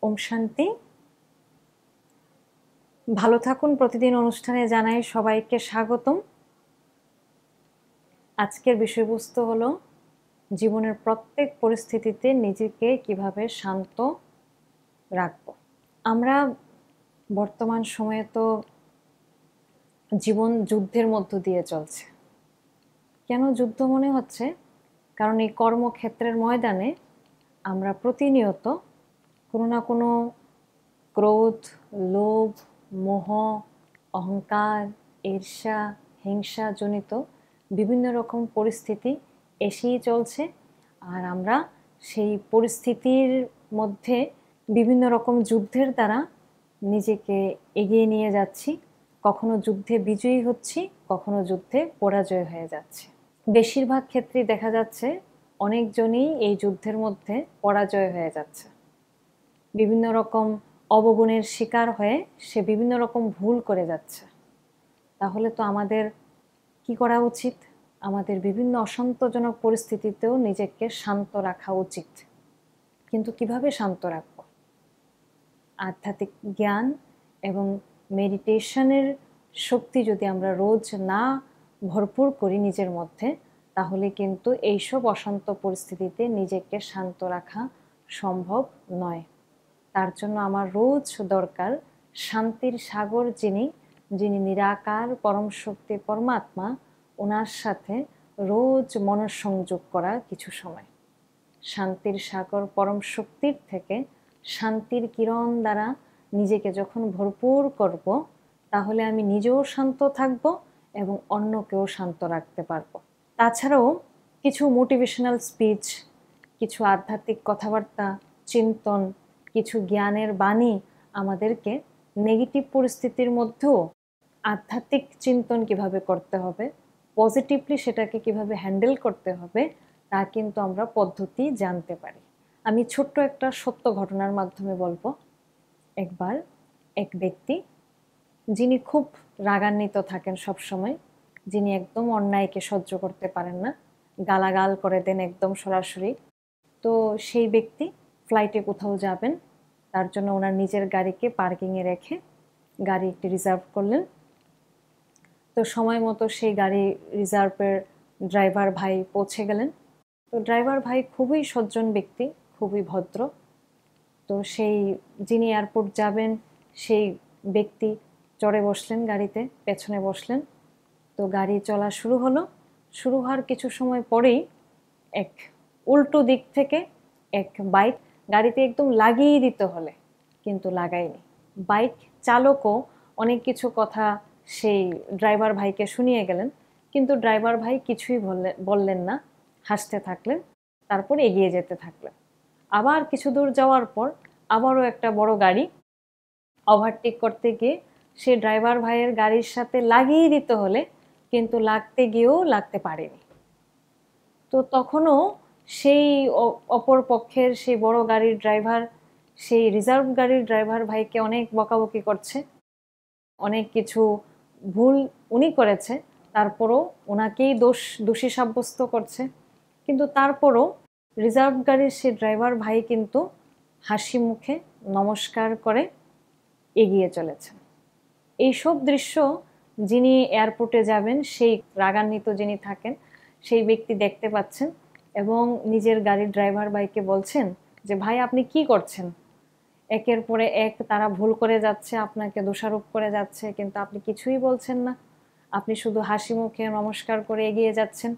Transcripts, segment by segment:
ওম শান্তি। ভালো থাকুন প্রতিদিন অনুষ্ঠানে জানাই সবাইকে স্বাগতম। আজকের বিষয়বস্তু হলো জীবনের প্রত্যেক পরিস্থিতিতে নিজেকে কিভাবে শান্ত রাখব। আমরা বর্তমান সময়ে তো জীবন যুদ্ধের মধ্য দিয়ে চলছে। কেন যুদ্ধ মনে হচ্ছে? কারণ এই কর্মক্ষেত্রের ময়দানে আমরা প্রতিনিয়ত কোনো না কোনো ক্রোধ, লোভ, মোহ, অহংকার, ঈর্ষা, হিংসাজনিত বিভিন্ন রকম পরিস্থিতি এসেই চলছে। আর আমরা সেই পরিস্থিতির মধ্যে বিভিন্ন রকম যুদ্ধের দ্বারা নিজেকে এগিয়ে নিয়ে যাচ্ছি। কখনো যুদ্ধে বিজয়ী হচ্ছি, কখনো যুদ্ধে পরাজয় হয়ে যাচ্ছে। বেশিরভাগ ক্ষেত্রেই দেখা যাচ্ছে অনেকজনই এই যুদ্ধের মধ্যে পরাজয় হয়ে যাচ্ছে। বিভিন্ন রকম অবগুণের শিকার হয়ে সে বিভিন্ন রকম ভুল করে যাচ্ছে। তাহলে তো আমাদের কি করা উচিত? আমাদের বিভিন্ন অশান্তজনক পরিস্থিতিতেও নিজেকে শান্ত রাখা উচিত। কিন্তু কিভাবে শান্ত রাখব? আধ্যাত্মিক জ্ঞান এবং মেডিটেশনের শক্তি যদি আমরা রোজ না ভরপুর করি নিজের মধ্যে, তাহলে কিন্তু এইসব অশান্ত পরিস্থিতিতে নিজেকে শান্ত রাখা সম্ভব নয়। তার জন্য আমার রোজ দরকার শান্তির সাগর যিনি নিরাকার পরম শক্তি পরমাত্মা, ওনার সাথে রোজ মনঃসংযোগ করা কিছু সময়। শান্তির সাগর পরম শক্তির থেকে শান্তির কিরণ দ্বারা নিজেকে যখন ভরপুর করব, তাহলে আমি নিজেও শান্ত থাকব এবং অন্যকেও শান্ত রাখতে পারবো। তাছাড়াও কিছু মোটিভেশনাল স্পিচ, কিছু আধ্যাত্মিক কথাবার্তা, চিন্তন, কিছু জ্ঞানের বাণী আমাদেরকে নেগেটিভ পরিস্থিতির মধ্যেও আধ্যাত্মিক চিন্তন কিভাবে করতে হবে, পজিটিভলি সেটাকে কিভাবে হ্যান্ডেল করতে হবে, তা কিন্তু আমরা পদ্ধতি জানতে পারি। আমি ছোট্ট একটা সত্য ঘটনার মাধ্যমে বলবো। একবার এক ব্যক্তি, যিনি খুব রাগান্বিত থাকেন সবসময়, যিনি একদম অন্যায়কে সহ্য করতে পারেন না, গালাগাল করে দেন একদম সরাসরি। তো সেই ব্যক্তি ফ্লাইটে কোথাও যাবেন, তার জন্য ওনার নিজের গাড়িকে পার্কিংয়ে রেখে গাড়ি একটি রিজার্ভ করলেন। তো সময় মতো সেই গাড়ি রিজার্ভের ড্রাইভার ভাই পৌঁছে গেলেন। তো ড্রাইভার ভাই খুবই সজ্জন ব্যক্তি, খুবই ভদ্র। তো সেই যিনি এয়ারপোর্ট যাবেন সেই ব্যক্তি চড়ে বসলেন গাড়িতে, পেছনে বসলেন। তো গাড়ি চলা শুরু হলো। শুরু হওয়ার কিছু সময় পরেই এক উল্টো দিক থেকে এক বাইক গাড়িতে একদম লাগিয়ে দিতে হলে কিন্তু লাগায়নি। বাইক চালকও অনেক কিছু কথা সেই ড্রাইভার ভাইকে শুনিয়ে গেলেন, কিন্তু ড্রাইভার ভাই কিছুই বললেন না, হাসতে থাকলেন, তারপর এগিয়ে যেতে থাকলেন। আবার কিছু দূর যাওয়ার পর আবারও একটা বড় গাড়ি ওভারটেক করতে গিয়ে সে ড্রাইভার ভাইয়ের গাড়ির সাথে লাগিয়ে দিতে হলে কিন্তু লাগতে গিয়েও লাগতে পারেনি। তো তখনও সেই অপর পক্ষের সেই বড় গাড়ির ড্রাইভার সেই রিজার্ভ গাড়ির ড্রাইভার ভাইকে অনেক বকাবকি করছে, অনেক কিছু ভুল উনি করেছে, তারপরও ওনাকেই দোষী সাব্যস্ত করছে। কিন্তু তারপরও রিজার্ভ গাড়ির সেই ড্রাইভার ভাই কিন্তু হাসি মুখে নমস্কার করে এগিয়ে চলেছেন। এইসব দৃশ্য যিনি এয়ারপোর্টে যাবেন, সেই রাগান্বিত যিনি থাকেন সেই ব্যক্তি দেখতে পাচ্ছেন এবং নিজের গাড়ির ড্রাইভার ভাইকে বলছেন যে, ভাই আপনি কি করছেন? একের পরে এক তারা ভুল করে যাচ্ছে, আপনাকে দোষারোপ করে যাচ্ছে, কিন্তু আপনি কিছুই বলছেন না, আপনি শুধু হাসি মুখে নমস্কার করে এগিয়ে যাচ্ছেন।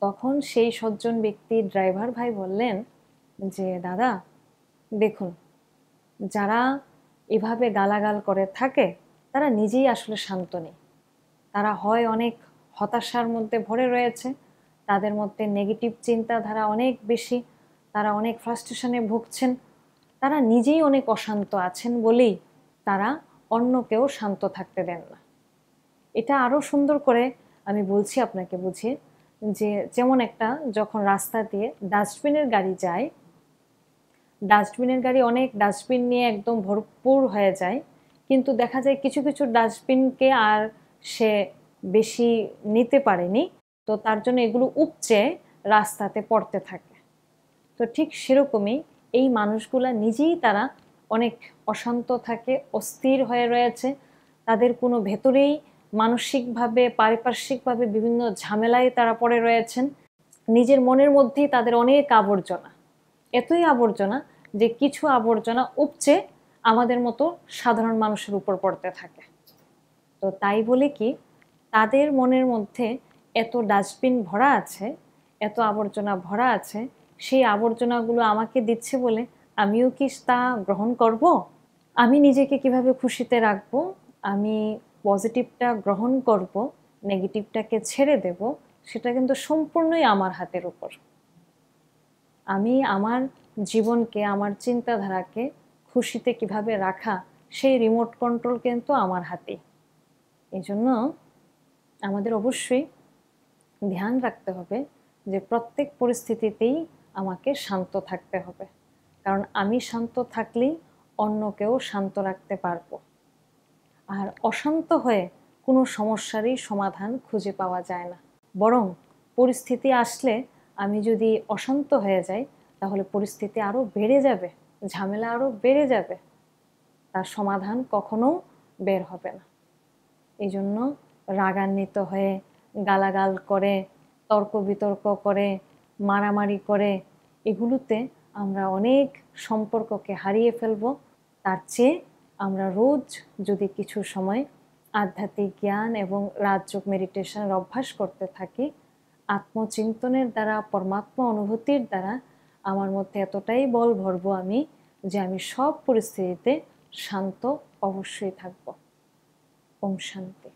তখন সেই সজ্জন ব্যক্তি ড্রাইভার ভাই বললেন যে, দাদা দেখুন, যারা এভাবে গালাগাল করে থাকে তারা নিজেই আসলে শান্ত নেই। তারা হয় অনেক হতাশার মধ্যে ভরে রয়েছে, তাদের মধ্যে নেগেটিভ চিন্তাধারা অনেক বেশি, তারা অনেক ফ্রাস্ট্রেশনে ভুগছেন, তারা নিজেই অনেক অশান্ত আছেন বলেই তারা অন্যকেও শান্ত থাকতে দেন না। এটা আরও সুন্দর করে আমি বলছি আপনাকে বুঝিয়ে, যে যেমন একটা যখন রাস্তা দিয়ে ডাস্টবিনের গাড়ি যায়, ডাস্টবিনের গাড়ি অনেক ডাস্টবিন নিয়ে একদম ভরপুর হয়ে যায়, কিন্তু দেখা যায় কিছু কিছু ডাস্টবিনকে আর সে বেশি নিতে পারেনি, তো তার জন্য এগুলো উপচে রাস্তাতে পড়তে থাকে। তো ঠিক সেরকমই এই মানুষগুলা নিজেই তারা অনেক অশান্ত থাকে, অস্থির হয়ে রয়েছে, তাদের কোনো ভেতরেই মানসিকভাবে পারিপার্শ্বিকভাবে বিভিন্ন ঝামেলায় তারা পড়ে রয়েছেন। নিজের মনের মধ্যেই তাদের অনেক আবর্জনা, এতই আবর্জনা যে কিছু আবর্জনা উপচে আমাদের মতো সাধারণ মানুষের উপর পড়তে থাকে। তো তাই বলে কি তাদের মনের মধ্যে এত ডাস্টবিন ভরা আছে, এত আবর্জনা ভরা আছে, সেই আবর্জনাগুলো আমাকে দিচ্ছে বলে আমিও কি তা গ্রহণ করব? আমি নিজেকে কিভাবে খুশিতে রাখবো, আমি পজিটিভটা গ্রহণ করব, নেগেটিভটাকে ছেড়ে দেব, সেটা কিন্তু সম্পূর্ণই আমার হাতের উপর। আমি আমার জীবনকে, আমার চিন্তাধারাকে খুশিতে কিভাবে রাখা, সেই রিমোট কন্ট্রোল কিন্তু আমার হাতে। এই জন্য আমাদের অবশ্যই ধ্যান রাখতে হবে যে প্রত্যেক পরিস্থিতিতেই আমাকে শান্ত থাকতে হবে, কারণ আমি শান্ত থাকলেই অন্যকেও শান্ত রাখতে পারবো। আর অশান্ত হয়ে কোনো সমস্যারই সমাধান খুঁজে পাওয়া যায় না, বরং পরিস্থিতি আসলে আমি যদি অশান্ত হয়ে যাই তাহলে পরিস্থিতি আরও বেড়ে যাবে, ঝামেলা আরও বেড়ে যাবে, তার সমাধান কখনো বের হবে না। এই জন্য রাগান্বিত হয়ে গালাগাল করে, তর্ক বিতর্ক করে, মারামারি করে, এগুলোতে আমরা অনেক সম্পর্ককে হারিয়ে ফেলবো। তার চেয়ে আমরা রোজ যদি কিছু সময় আধ্যাত্মিক জ্ঞান এবং রাজযোগ মেডিটেশনের অভ্যাস করতে থাকি, আত্মচিন্তনের দ্বারা, পরমাত্মা অনুভূতির দ্বারা আমার মধ্যে এতটাই বল ভরবো আমি যে আমি সব পরিস্থিতিতে শান্ত অবশ্যই থাকবো। ওম শান্তি।